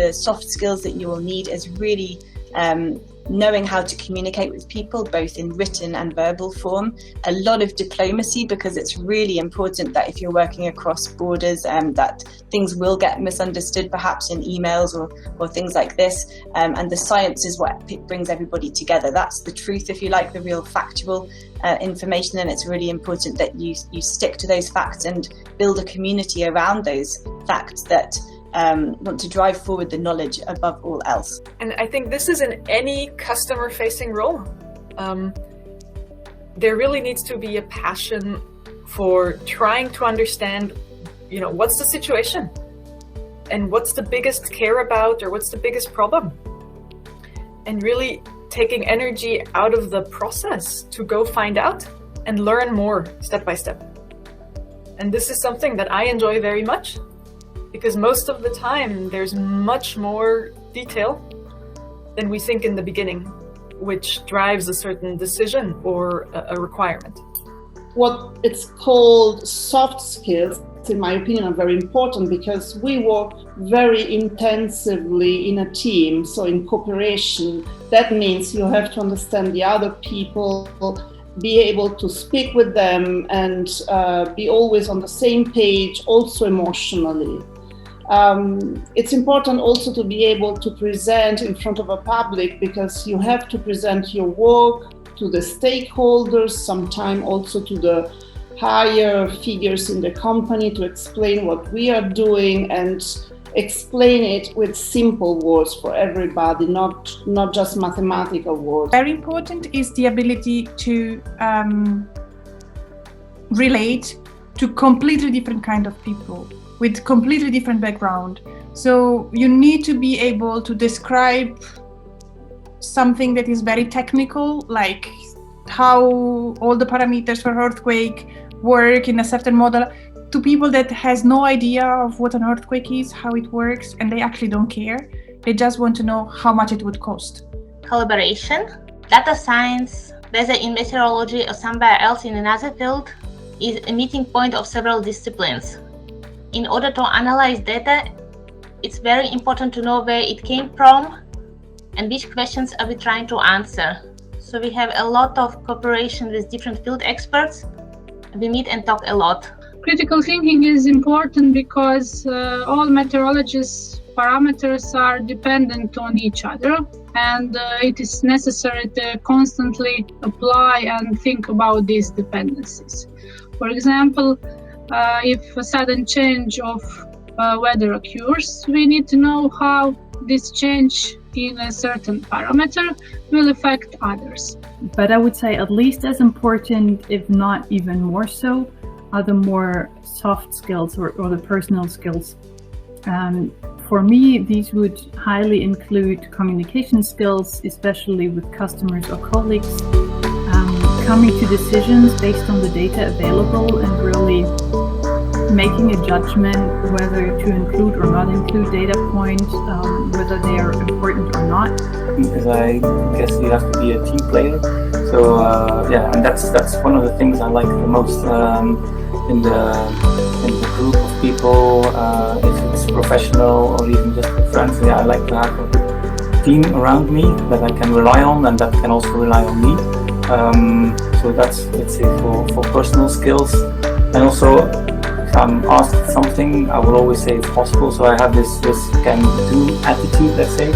the soft skills that you will need is really knowing how to communicate with people, both in written and verbal form. A lot of diplomacy, because it's really important that if you're working across borders, that things will get misunderstood, perhaps in emails or things like this. And the science is what brings everybody together. That's the truth, if you like, the real factual information. And it's really important that you stick to those facts and build a community around those facts that want to drive forward the knowledge above all else. And I think this is in any customer-facing role. There really needs to be a passion for trying to understand, what's the situation and what's the biggest care about or what's the biggest problem, and really taking energy out of the process to go find out and learn more step by step. And this is something that I enjoy very much, because most of the time there's much more detail than we think in the beginning, which drives a certain decision or a requirement. What it's called soft skills, in my opinion, are very important because we work very intensively in a team, so in cooperation. That means you have to understand the other people, be able to speak with them, and be always on the same page, also emotionally. It's important also to be able to present in front of a public, because you have to present your work to the stakeholders, sometimes also to the higher figures in the company, to explain what we are doing and explain it with simple words for everybody, not just mathematical words. Very important is the ability to relate to completely different kind of people with completely different background. So you need to be able to describe something that is very technical, like how all the parameters for earthquake work in a certain model, to people that has no idea of what an earthquake is, how it works, and they actually don't care. They just want to know how much it would cost. Collaboration, data science, whether in meteorology or somewhere else in another field, is a meeting point of several disciplines. In order to analyze data, it's very important to know where it came from and which questions are we trying to answer. So we have a lot of cooperation with different field experts. We meet and talk a lot. Critical thinking is important because all meteorologists' parameters are dependent on each other, and it is necessary to constantly apply and think about these dependencies. For example, if a sudden change of weather occurs, we need to know how this change in a certain parameter will affect others. But I would say at least as important, if not even more so, are the more soft skills or the personal skills. For me, these would highly include communication skills, especially with customers or colleagues, coming to decisions based on the data available and really making a judgment whether to include or not include data points, whether they are important or not. Because I guess you have to be a team player. So and that's one of the things I like the most in the group of people. If it's professional or even just with friends, I like to have a team around me that I can rely on and that can also rely on me. So that's, let's say, for personal skills. And also, if I'm asked something, I will always say it's possible. So I have this can-do attitude, let's say.